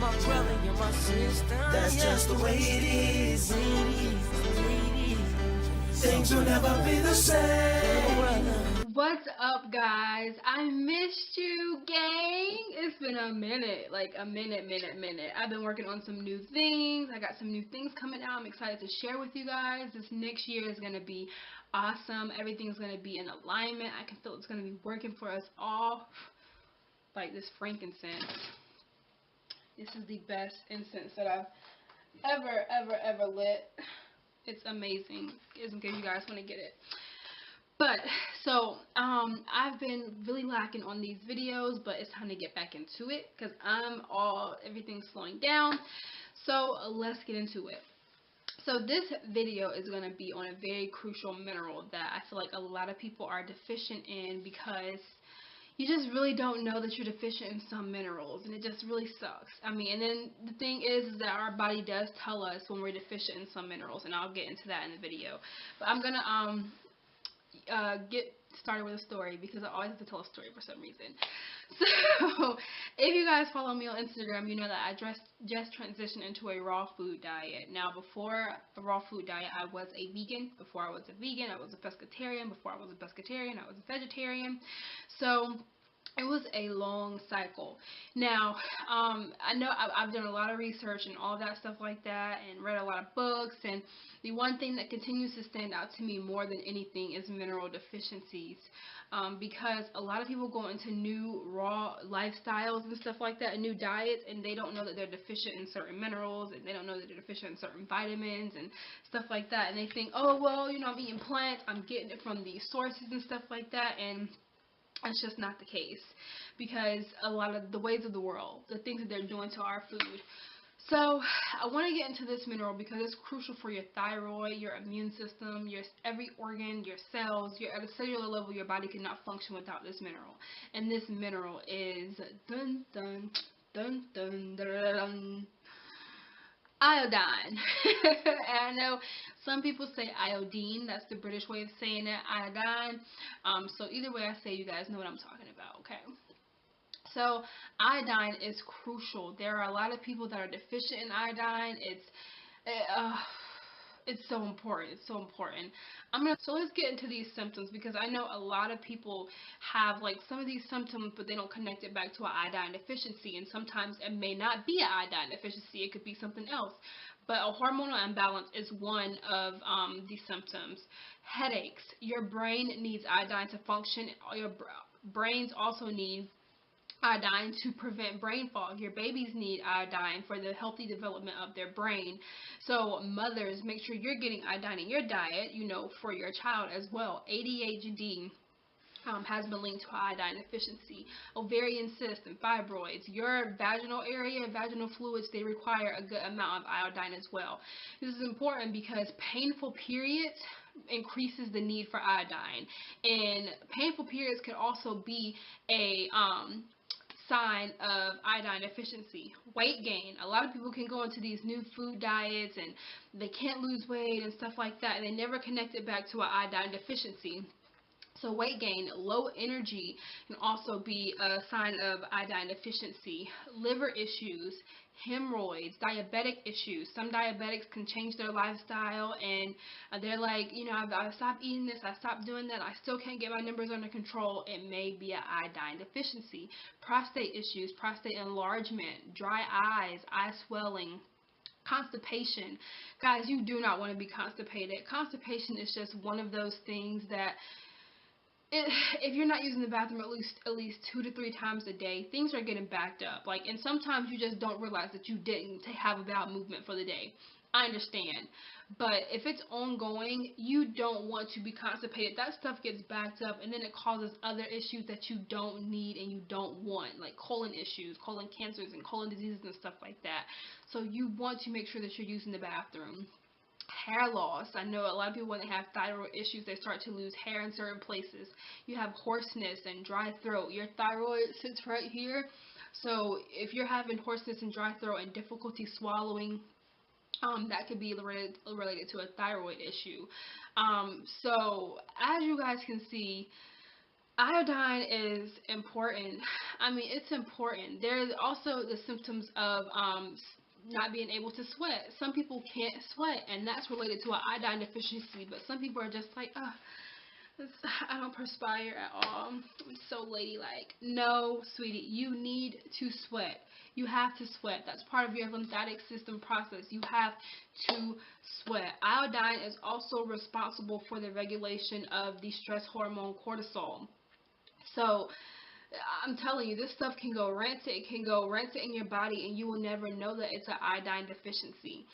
my brother, you're my sister. That's just the way it is. Things will never be the same. What's up, guys? I missed you, gang. It's been a minute, like a minute. I've been working on some new things. I got some new things coming out. I'm excited to share with you guys. This next year is going to be awesome. Everything's going to be in alignment. I can feel it's going to be working for us all. Like this frankincense. This is the best incense that I've ever lit. It's amazing, in case you guys want to get it. But, so, I've been really lacking on these videos, but it's time to get back into it, because everything's slowing down. So, let's get into it. So, this video is going to be on a very crucial mineral that I feel like a lot of people are deficient in, because you just really don't know that you're deficient in some minerals, and it just really sucks. I mean, and then the thing is that our body does tell us when we're deficient in some minerals, and I'll get into that in the video. But I'm gonna get started with a story, because I always have to tell a story for some reason. So, if you guys follow me on Instagram, you know that I just transitioned into a raw food diet. Now, before a raw food diet, I was a vegan. Before I was a vegan, I was a pescatarian. Before I was a pescatarian, I was a vegetarian. So, it was a long cycle. Now, I know I've done a lot of research and all that stuff like that, and read a lot of books, and the one thing that continues to stand out to me more than anything is mineral deficiencies, because a lot of people go into new raw lifestyles and stuff like that, and new diets, and they don't know that they're deficient in certain minerals, and they don't know that they're deficient in certain vitamins and stuff like that, and they think, oh, well, you know, I'm eating plants, I'm getting it from these sources and stuff like that, and that's just not the case, because a lot of the ways of the world, the things that they're doing to our food. So I want to get into this mineral because it's crucial for your thyroid, your immune system, your every organ, your cells. At a cellular level, your body cannot function without this mineral. And this mineral is iodine. And I know some people say iodine. That's the British way of saying it, iodine. So either way I say, you guys know what I'm talking about, okay? So iodine is crucial. There are a lot of people that are deficient in iodine. It's so important. It's so important. So let's get into these symptoms, because I know a lot of people have like some of these symptoms, but they don't connect it back to an iodine deficiency. And sometimes it may not be an iodine deficiency. It could be something else. But a hormonal imbalance is one of the symptoms. Headaches. Your brain needs iodine to function. Your brains also need iodine to prevent brain fog. Your babies need iodine for the healthy development of their brain. So mothers, make sure you're getting iodine in your diet, you know, for your child as well. ADHD has been linked to iodine deficiency. Ovarian cysts and fibroids. Your vaginal area, vaginal fluids, they require a good amount of iodine as well. This is important because painful periods increases the need for iodine. And painful periods can also be a sign of iodine deficiency. Weight gain. A lot of people can go into these new food diets and they can't lose weight and stuff like that, and they never connect it back to an iodine deficiency. So weight gain, low energy can also be a sign of iodine deficiency. Liver issues, hemorrhoids, diabetic issues. Some diabetics can change their lifestyle and they're like, you know, I stopped eating this, I stopped doing that, I still can't get my numbers under control. It may be an iodine deficiency. Prostate issues, prostate enlargement, dry eyes, eye swelling. Constipation. Guys, you do not want to be constipated. Constipation is just one of those things that if you're not using the bathroom at least 2 to 3 times a day, things are getting backed up. Like, and sometimes you just don't realize that you didn't have a bowel movement for the day. I understand. But if it's ongoing, you don't want to be constipated. That stuff gets backed up, and then it causes other issues that you don't need and you don't want, like colon issues, colon cancers, and colon diseases and stuff like that. So you want to make sure that you're using the bathroom. Hair loss. I know a lot of people, when they have thyroid issues, they start to lose hair in certain places. You have hoarseness and dry throat. Your thyroid sits right here. So if you're having hoarseness and dry throat and difficulty swallowing, that could be related to a thyroid issue. So as you guys can see, iodine is important. I mean, it's important. There's also the symptoms of not being able to sweat. Some people can't sweat, and that's related to an iodine deficiency. But some people are just like, I don't perspire at all. I'm so ladylike. No, sweetie, you need to sweat. You have to sweat. That's part of your lymphatic system process. You have to sweat. Iodine is also responsible for the regulation of the stress hormone cortisol. So I'm telling you, this stuff can go rancid. It can go rancid in your body, and you will never know that it's an iodine deficiency.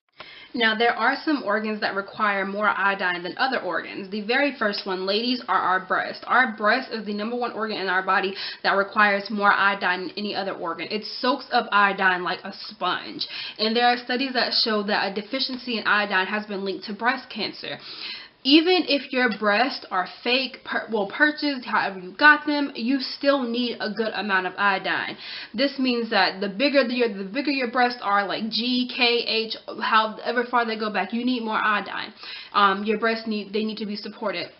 Now, there are some organs that require more iodine than other organs. The very first one, ladies, are our breast. Our breast is the #1 organ in our body that requires more iodine than any other organ. It soaks up iodine like a sponge. And there are studies that show that a deficiency in iodine has been linked to breast cancer. Even if your breasts are fake, purchased, however you got them, you still need a good amount of iodine. This means that the bigger your breasts are, like G, K, H, however far they go back, you need more iodine. Your breasts need to be supported.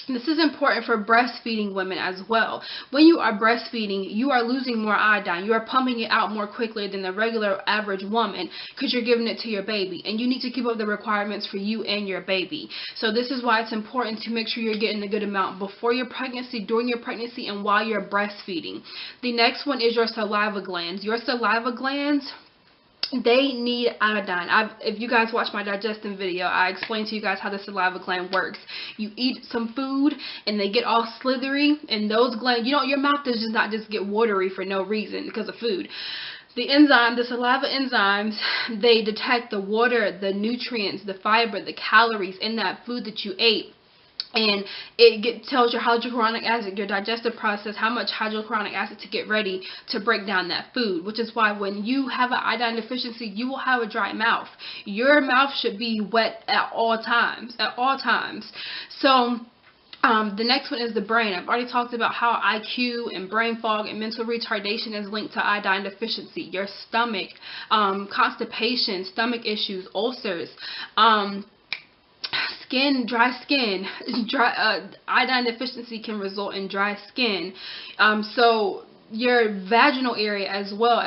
This is important for breastfeeding women as well. When you are breastfeeding, you are losing more iodine. You are pumping it out more quickly than the regular average woman because you're giving it to your baby. And you need to keep up the requirements for you and your baby. So this is why it's important to make sure you're getting a good amount before your pregnancy, during your pregnancy, and while you're breastfeeding. The next one is your saliva glands. Your saliva glands, they need iodine. If you guys watch my digestion video, I explained to you guys how the saliva gland works. You eat some food and they get all slithery, and those glands, your mouth does just not just get watery for no reason because of food. The saliva enzymes, they detect the water, the nutrients, the fiber, the calories in that food that you ate. And it tells your hydrochloric acid, your digestive process, how much hydrochloric acid to get ready to break down that food. Which is why when you have an iodine deficiency, you will have a dry mouth. Your mouth should be wet at all times. At all times. So the next one is the brain. I've already talked about how IQ and brain fog and mental retardation is linked to iodine deficiency. Your stomach, constipation, stomach issues, ulcers, dry skin. Iodine deficiency can result in dry skin. So your vaginal area as well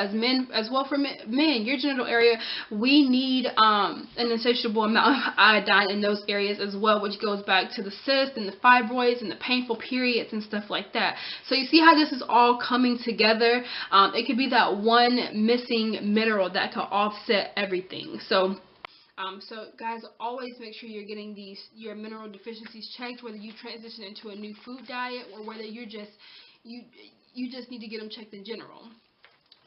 for men, your genital area, we need an insatiable amount of iodine in those areas as well, which goes back to the cysts and the fibroids and the painful periods and stuff like that. So you see how this is all coming together. It could be that one missing mineral that can offset everything. So guys, always make sure you're getting your mineral deficiencies checked, whether you transition into a new food diet or whether you just need to get them checked in general.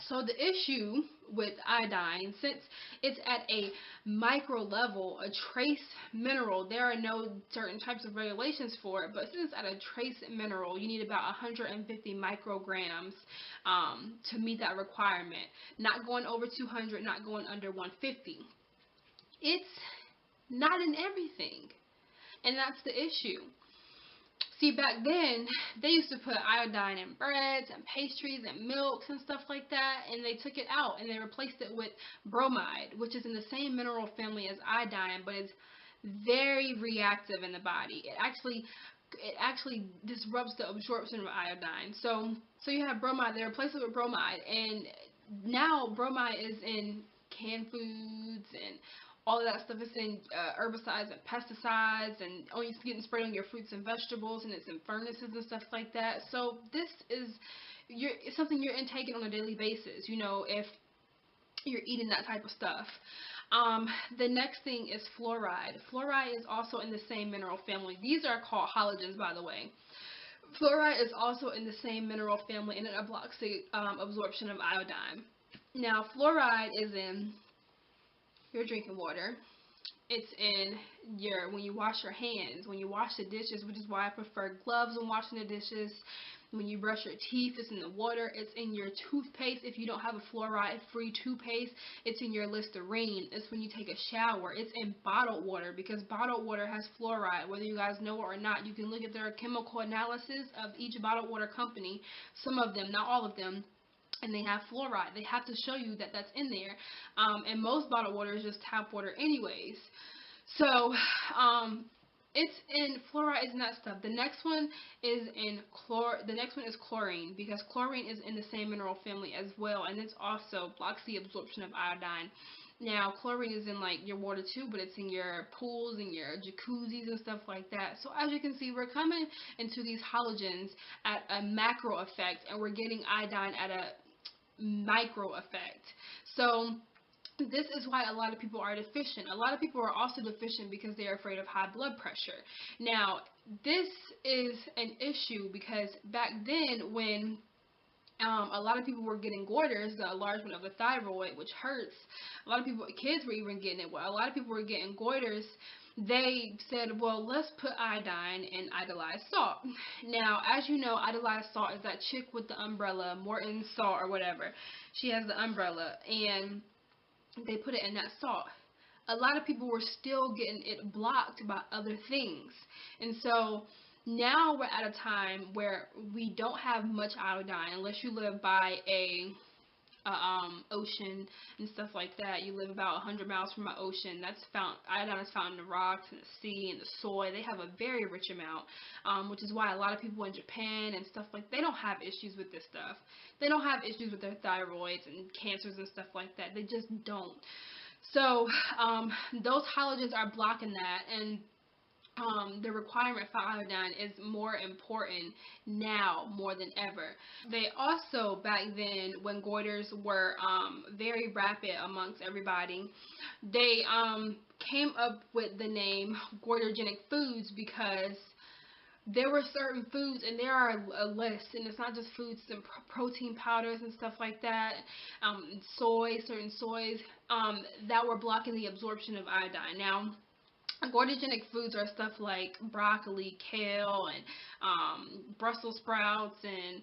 So the issue with iodine, since it's at a micro level, a trace mineral, there are no certain types of regulations for it, but since it's at a trace mineral, you need about 150 micrograms to meet that requirement. Not going over 200, not going under 150. It's not in everything, and that's the issue. See, back then, they used to put iodine in breads and pastries and milks and stuff like that, and they took it out and they replaced it with bromide, which is in the same mineral family as iodine, but it's very reactive in the body. It actually disrupts the absorption of iodine. So you have bromide, they replace it with bromide, and now bromide is in canned foods and all of that stuff. Is in herbicides and pesticides, and it's getting sprayed on your fruits and vegetables, and it's in furnaces and stuff like that. So this is it's something you're intaking on a daily basis, if you're eating that type of stuff. The next thing is fluoride. Fluoride is also in the same mineral family. These are called halogens, by the way. Fluoride is also in the same mineral family, and it blocks the absorption of iodine. Now, fluoride is in your drinking water. It's in when you wash your hands, when you wash the dishes, which is why I prefer gloves when washing the dishes. When you brush your teeth, it's in the water. It's in your toothpaste. If you don't have a fluoride-free toothpaste, it's in your Listerine. It's when you take a shower. It's in bottled water, because bottled water has fluoride. Whether you guys know it or not, you can look at their chemical analysis of each bottled water company. Some of them, not all of them, and they have fluoride. They have to show you that that's in there. And most bottled water is just tap water anyways. So It's in fluoride is not stuff. The next one is in The next one is chlorine, because chlorine is in the same mineral family as well, and it's also blocks the absorption of iodine. Now, chlorine is in like your water too, but it's in your pools and your jacuzzis and stuff like that. So as you can see, we're coming into these halogens at a macro effect, and we're getting iodine at a micro effect. So this is why a lot of people are deficient. A lot of people are also deficient because they're afraid of high blood pressure. Now, this is an issue because back then when a lot of people were getting goiters, the enlargement of the thyroid, which hurts. A lot of people, kids were even getting it. Well, a lot of people were getting goiters. They said, well, let's put iodine in iodized salt. Now, as you know, iodized salt is that chick with the umbrella, Morton Salt or whatever. She has the umbrella, and they put it in that salt. A lot of people were still getting it blocked by other things. And so now we're at a time where we don't have much iodine unless you live by a ocean and stuff like that. You live about 100 miles from an ocean. Iodine is found in the rocks and the sea and the soil. They have a very rich amount, which is why a lot of people in Japan and stuff like, they don't have issues with this stuff. They don't have issues with their thyroids and cancers and stuff like that. They just don't. So those halogens are blocking that, and the requirement for iodine is more important now more than ever. They also, back then, when goiters were very rapid amongst everybody, they came up with the name Goitrogenic foods because there were certain foods, and there are a list, and it's not just foods and protein powders and stuff like that, certain soys, that were blocking the absorption of iodine. Now, Goitrogenic foods are stuff like broccoli, kale, and Brussels sprouts, and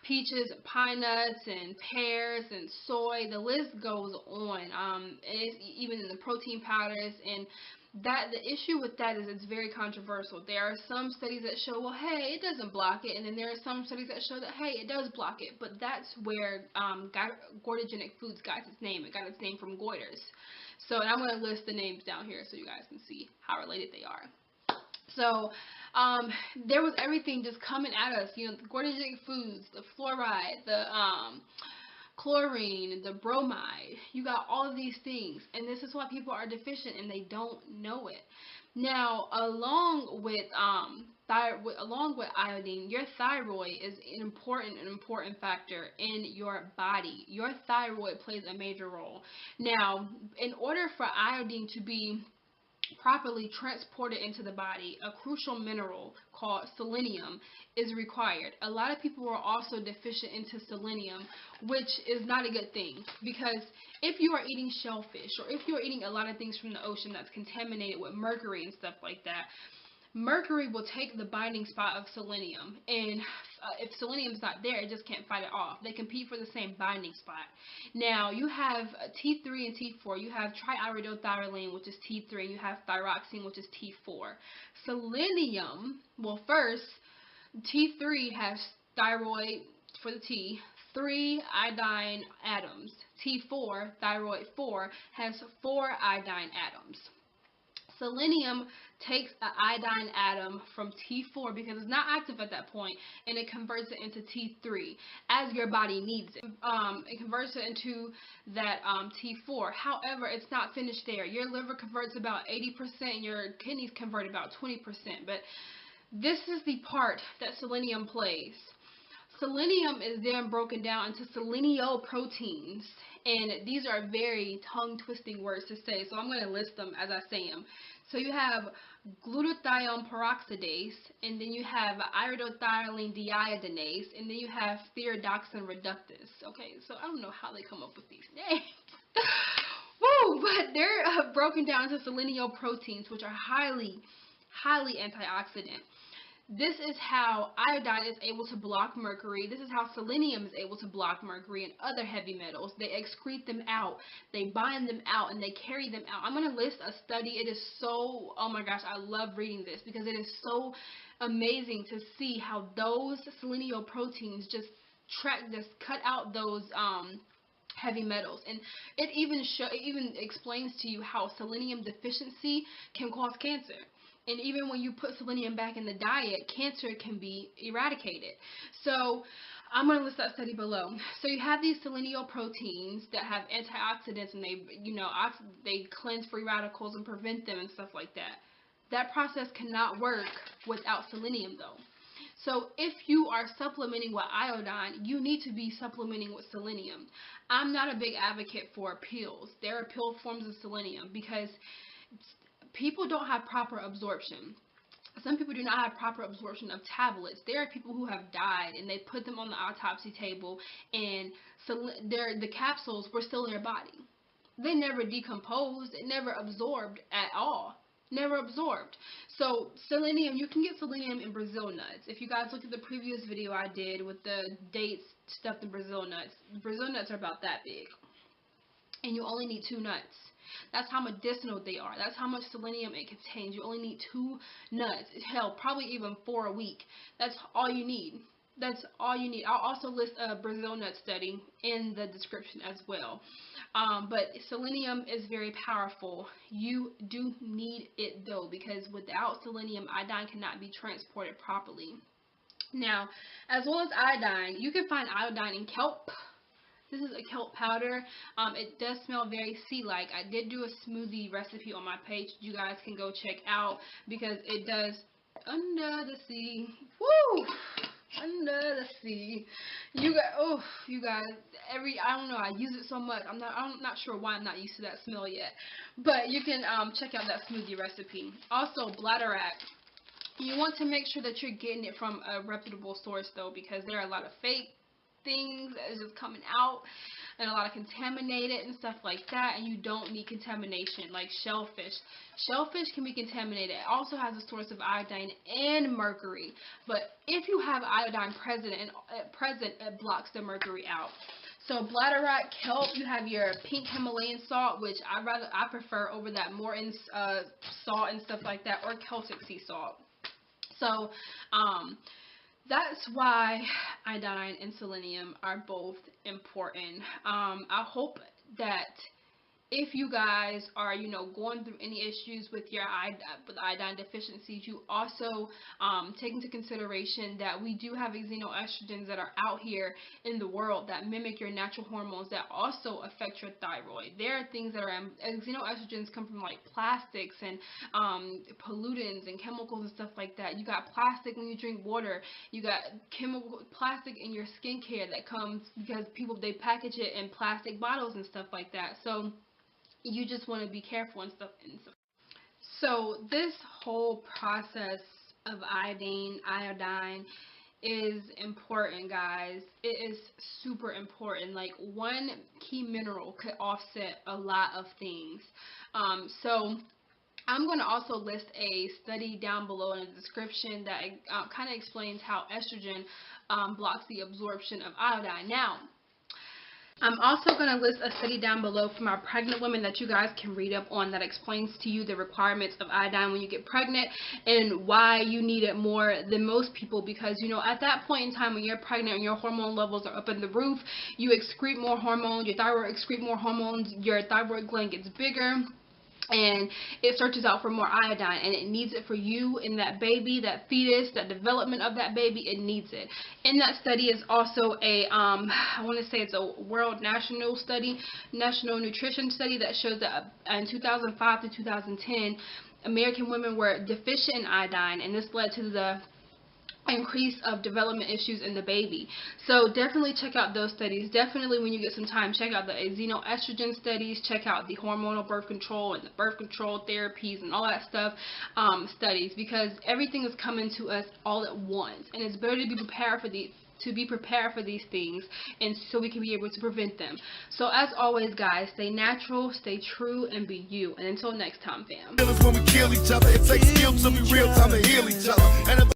peaches, and pine nuts, and pears, and soy. The list goes on. It's even in the protein powders, and the issue with that is it's very controversial. There are some studies that show, well, hey, it doesn't block it, and then there are some studies that show that, hey, it does block it. But that's where Goitrogenic foods got its name. It got its name from goiters. So, and I'm going to list the names down here so you guys can see how related they are. So, there was everything just coming at us. You know, the Goitrogenic foods, the fluoride, the chlorine, the bromide. You got all of these things, and this is why people are deficient and they don't know it. Now, along with iodine, your thyroid is an important factor in your body. Your thyroid plays a major role. Now, in order for iodine to be properly transported into the body, a crucial mineral called selenium is required. A lot of people are also deficient into selenium, which is not a good thing, because if you are eating shellfish, or if you're eating a lot of things from the ocean that's contaminated with mercury and stuff like that, mercury will take the binding spot of selenium, and if selenium's not there, it just can't fight it off. They compete for the same binding spot. Now, you have T3 and T4. You have triiodothyronine, which is T3, and you have thyroxine, which is T4. Selenium, well, first, T3 has thyroid for the T, 3 iodine atoms. T4, thyroid 4, has 4 iodine atoms. Selenium takes an iodine atom from T4 because it's not active at that point, and it converts it into T3 as your body needs it. It converts it into that T4. However, it's not finished there. Your liver converts about 80%, and your kidneys convert about 20%. But this is the part that selenium plays. Selenium is then broken down into selenoproteins, and these are very tongue-twisting words to say, so I'm going to list them as I say them. So you have glutathione peroxidase, and then you have iodothyronine deiodinase, and then you have thyrodoxine reductase. Okay, so I don't know how they come up with these names. Woo! But they're broken down into selenoproteins, which are highly antioxidant. This is how iodine is able to block mercury. This is how selenium is able to block mercury and other heavy metals. They excrete them out. They bind them out, and they carry them out. I'm going to list a study. It is so, oh my gosh, I love reading this because it is so amazing to see how those selenoproteins just cut out those heavy metals. And it even explains to you how selenium deficiency can cause cancer. And even when you put selenium back in the diet, cancer can be eradicated. So I'm going to list that study below. So you have these selenoproteins that have antioxidants, and they cleanse free radicals and prevent them and stuff like that. That process cannot work without selenium though. So if you are supplementing with iodine, you need to be supplementing with selenium. I'm not a big advocate for pills. There are pill forms of selenium because people don't have proper absorption. Some people do not have proper absorption of tablets. There are people who have died and they put them on the autopsy table, and the capsules were still in their body. They never decomposed. It never absorbed at all. Never absorbed. So selenium, you can get selenium in Brazil nuts. If you guys look at the previous video I did with the dates stuffed in Brazil nuts are about that big. And you only need 2 nuts. That's how medicinal they are. That's how much selenium it contains. You only need 2 nuts. Hell, probably even 4 a week. That's all you need. That's all you need. I'll also list a Brazil nut study in the description as well. But selenium is very powerful. You do need it though, because without selenium, iodine cannot be transported properly. Now, as well as iodine, you can find iodine in kelp. This is a kelp powder. It does smell very sea-like. I did do a smoothie recipe on my page. You guys can go check out because it does under the sea. Woo! Under the sea. You guys, I don't know, I use it so much. I'm not sure why I'm not used to that smell yet. But you can check out that smoothie recipe. Also, bladderwrack. You want to make sure that you're getting it from a reputable source though, because there are a lot of fake things that is just coming out, and a lot of contaminated and stuff like that, and you don't need contamination. Like shellfish can be contaminated. It also has a source of iodine and mercury, but if you have iodine present, it blocks the mercury out. So bladderwrack, kelp, you have your pink Himalayan salt, which I prefer over that Morton's salt and stuff like that, or Celtic sea salt. So that's why iodine and selenium are both important. I hope that if you guys are, going through any issues with your iodine deficiencies, you also take into consideration that we do have xenoestrogens that are out here in the world that mimic your natural hormones that also affect your thyroid. There are things that are, xenoestrogens come from like plastics and pollutants and chemicals and stuff like that. You got plastic when you drink water. You got plastic in your skincare that comes because they package it in plastic bottles and stuff like that. So you just want to be careful and stuff. So this whole process of iodine is important, guys. It is super important. Like, one key mineral could offset a lot of things. So I'm going to also list a study down below in the description that kind of explains how estrogen blocks the absorption of iodine. Now, I'm also going to list a study down below from our pregnant women that you guys can read up on that explains to you the requirements of iodine when you get pregnant and why you need it more than most people, because at that point in time when you're pregnant and your hormone levels are up in the roof, you excrete more hormones, your thyroid excrete more hormones, your thyroid gland gets bigger, and it searches out for more iodine, and it needs it for you and that baby, that fetus, that development of that baby. It needs it. In that study is also a, I want to say it's a world national nutrition study that shows that in 2005 to 2010, American women were deficient in iodine, and this led to the increase of development issues in the baby. So definitely check out those studies. Definitely, when you get some time, check out the xenoestrogen studies, check out the hormonal birth control and the birth control therapies and all that stuff studies, because everything is coming to us all at once, and it's better to be prepared for these things, and so we can be able to prevent them. So as always, guys, stay natural, stay true, and be you. And until next time, fam. When we kill each other, it takes skill to be real time to heal each other.